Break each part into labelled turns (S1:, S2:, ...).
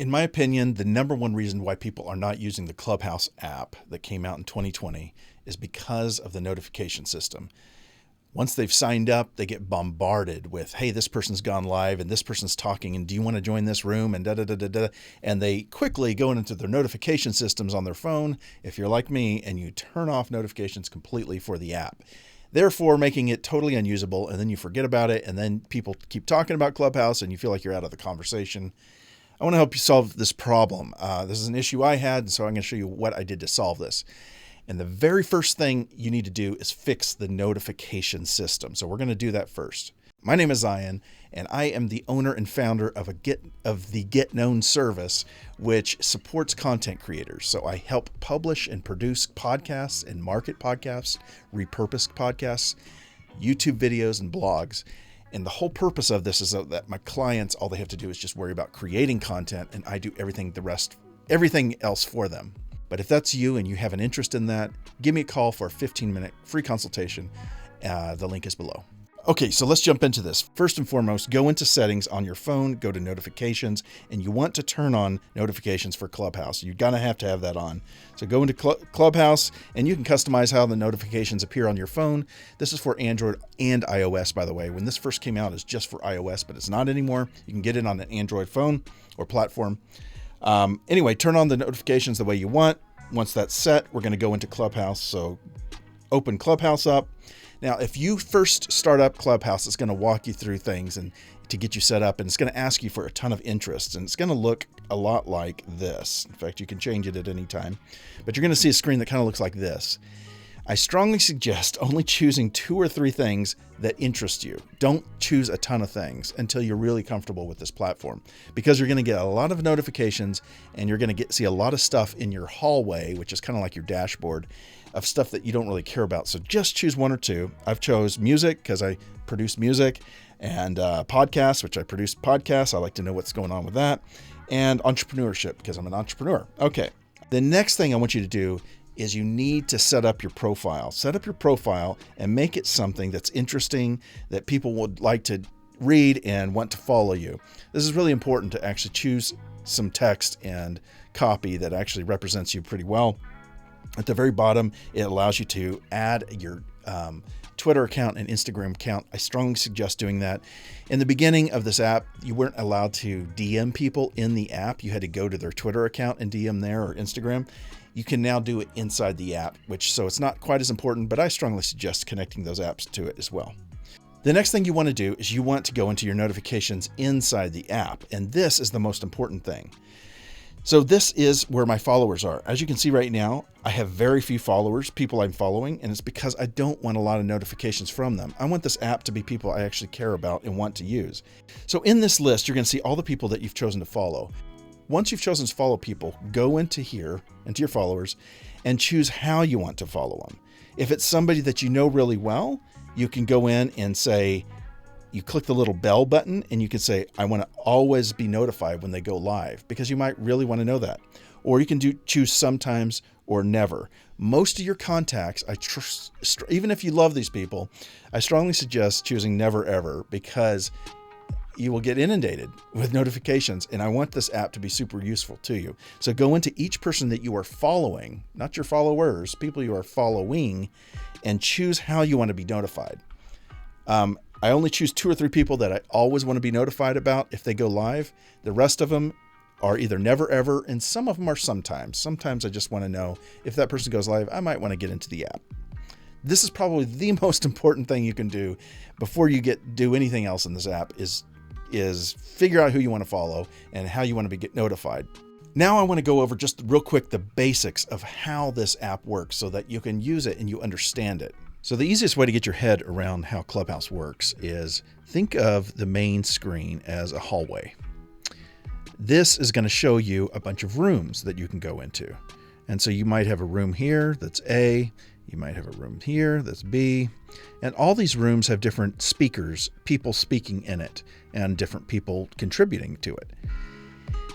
S1: In my opinion, the number one reason why people are not using the Clubhouse app that came out in 2020 is because of the notification system. Once they've signed up, they get bombarded with, hey, this person's gone live and this person's talking and do you want to join this room and da-da-da-da-da. And they quickly go into their notification systems on their phone, if you're like me, and you turn off notifications completely for the app, therefore making it totally unusable. And then you forget about it. And then people keep talking about Clubhouse and you feel like you're out of the conversation. I want to help you solve this problem. This is an issue I had, and so I'm going to show you what I did to solve this. And the very first thing you need to do is fix the notification system. So we're going to do that first. My name is Zion, and I am the owner and founder of the Get Known service, which supports content creators. So I help publish and produce podcasts and market podcasts, repurposed podcasts, YouTube videos, and blogs. And the whole purpose of this is that my clients, all they have to do is just worry about creating content, and I do everything else for them. But if that's you and you have an interest in that, give me a call for a 15-minute free consultation. The link is below. Okay, so let's jump into this. First and foremost, go into settings on your phone, go to notifications, and you want to turn on notifications for Clubhouse. You're going to have that on. So go into Clubhouse, and you can customize how the notifications appear on your phone. This is for Android and iOS, by the way. When this first came out, it's just for iOS, but it's not anymore. You can get it on an Android phone or platform. Anyway, turn on the notifications the way you want. Once that's set, we're going to go into Clubhouse. So open Clubhouse up. Now, if you first start up Clubhouse, it's going to walk you through things and to get you set up, and it's going to ask you for a ton of interests, and it's going to look a lot like this. In fact, you can change it at any time, but you're going to see a screen that kind of looks like this. I strongly suggest only choosing 2 or 3 things that interest you. Don't choose a ton of things until you're really comfortable with this platform, because you're going to get a lot of notifications and you're going to see a lot of stuff in your hallway, which is kind of like your dashboard of stuff that you don't really care about. So just choose 1 or 2. I've chose music because I produce music, and podcasts, which I produce podcasts. I like to know what's going on with that, and entrepreneurship because I'm an entrepreneur. Okay. The next thing I want you to do is you need to set up your profile. Set up your profile and make it something that's interesting, that people would like to read and want to follow you. This is really important to actually choose some text and copy that actually represents you pretty well. At the very bottom, it allows you to add your Twitter account and Instagram account. I strongly suggest doing that. In the beginning of this app, you weren't allowed to DM people in the app. You had to go to their Twitter account and DM there, or Instagram. You can now do it inside the app, so it's not quite as important, but I strongly suggest connecting those apps to it as well. The next thing you want to do is you want to go into your notifications inside the app, and this is the most important thing. So this is where my followers are. As you can see right now, I have very few followers, people I'm following, and it's because I don't want a lot of notifications from them. I want this app to be people I actually care about and want to use. So in this list, you're going to see all the people that you've chosen to follow. Once you've chosen to follow people, go into here, into your followers, and choose how you want to follow them. If it's somebody that you know really well, you can go in and say, you click the little bell button and you can say, I want to always be notified when they go live, because you might really want to know that. Or you can choose sometimes or never. Most of your contacts, even if you love these people, I strongly suggest choosing never ever, because you will get inundated with notifications, and I want this app to be super useful to you. So go into each person that you are following, not your followers, people you are following, and choose how you want to be notified. I only choose 2 or 3 people that I always want to be notified about if they go live. The rest of them are either never ever, and some of them are sometimes. Sometimes I just want to know if that person goes live, I might want to get into the app. This is probably the most important thing you can do before you do anything else in this app is figure out who you want to follow and how you want to get notified. Now I want to go over just real quick the basics of how this app works so that you can use it and you understand it. So the easiest way to get your head around how Clubhouse works is think of the main screen as a hallway. This is going to show you a bunch of rooms that you can go into. And so you might have a room here that's A, you might have a room here that's B, and all these rooms have different speakers, people speaking in it, and different people contributing to it.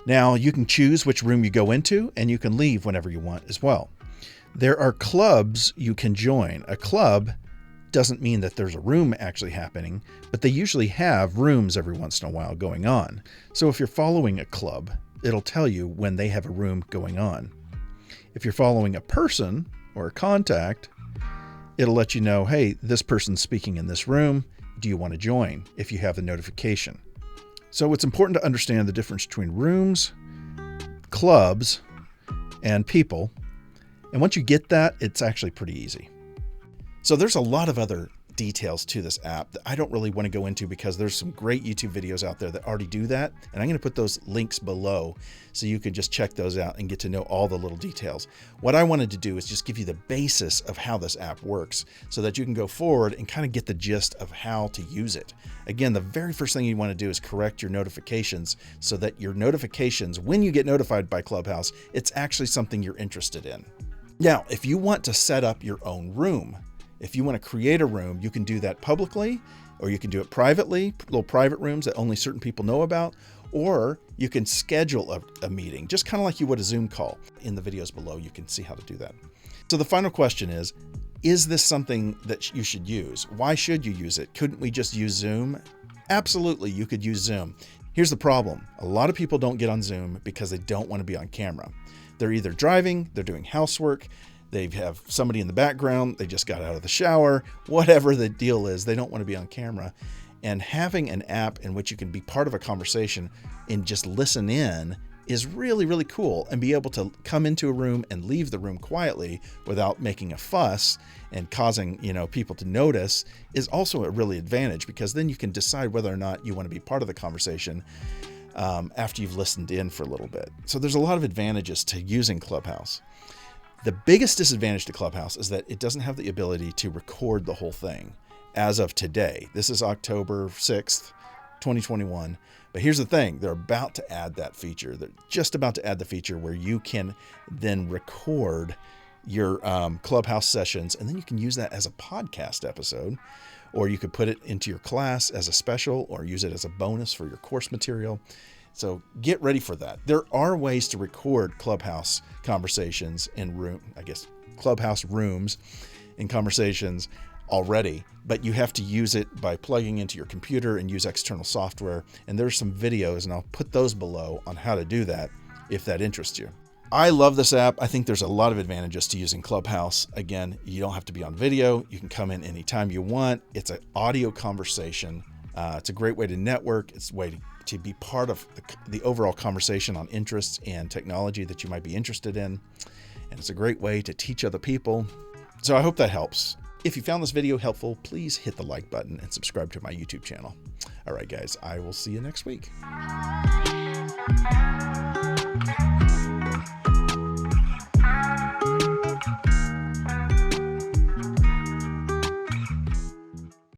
S1: Now you can choose which room you go into, and you can leave whenever you want as well. There are clubs you can join. A club doesn't mean that there's a room actually happening, but they usually have rooms every once in a while going on. So if you're following a club, it'll tell you when they have a room going on. If you're following a person or a contact, it'll let you know, hey, this person's speaking in this room. Do you want to join if you have the notification? So it's important to understand the difference between rooms, clubs, and people. And once you get that, it's actually pretty easy. So there's a lot of other details to this app that I don't really want to go into because there's some great YouTube videos out there that already do that. And I'm going to put those links below so you can just check those out and get to know all the little details. What I wanted to do is just give you the basis of how this app works so that you can go forward and kind of get the gist of how to use it. Again, the very first thing you want to do is correct your notifications so that your notifications, when you get notified by Clubhouse, it's actually something you're interested in. Now, if you want to set up your own room, if you want to create a room, you can do that publicly, or you can do it privately, little private rooms that only certain people know about, or you can schedule a meeting, just kind of like you would a Zoom call. In the videos below, you can see how to do that. So the final question is this something that you should use? Why should you use it? Couldn't we just use Zoom? Absolutely, you could use Zoom. Here's the problem. A lot of people don't get on Zoom because they don't want to be on camera. They're either driving, they're doing housework, they have somebody in the background, they just got out of the shower, whatever the deal is, they don't want to be on camera. And having an app in which you can be part of a conversation and just listen in is really, really cool, and be able to come into a room and leave the room quietly without making a fuss and causing, people to notice is also a really advantage, because then you can decide whether or not you want to be part of the conversation after you've listened in for a little bit. So there's a lot of advantages to using Clubhouse. The biggest disadvantage to Clubhouse is that it doesn't have the ability to record the whole thing as of today. This is October 6th, 2021. But here's the thing, they're about to add that feature. They're just about to add the feature where you can then record your Clubhouse sessions, and then you can use that as a podcast episode, or you could put it into your class as a special, or use it as a bonus for your course material. So get ready for that. There are ways to record Clubhouse conversations in Clubhouse rooms and conversations already, but you have to use it by plugging into your computer and use external software. And there's some videos, and I'll put those below on how to do that if that interests you. I love this app. I think there's a lot of advantages to using Clubhouse. Again, you don't have to be on video. You can come in anytime you want. It's an audio conversation. It's a great way to network. It's a way to be part of the overall conversation on interests and technology that you might be interested in. And it's a great way to teach other people. So I hope that helps. If you found this video helpful, please hit the like button and subscribe to my YouTube channel. All right, guys, I will see you next week.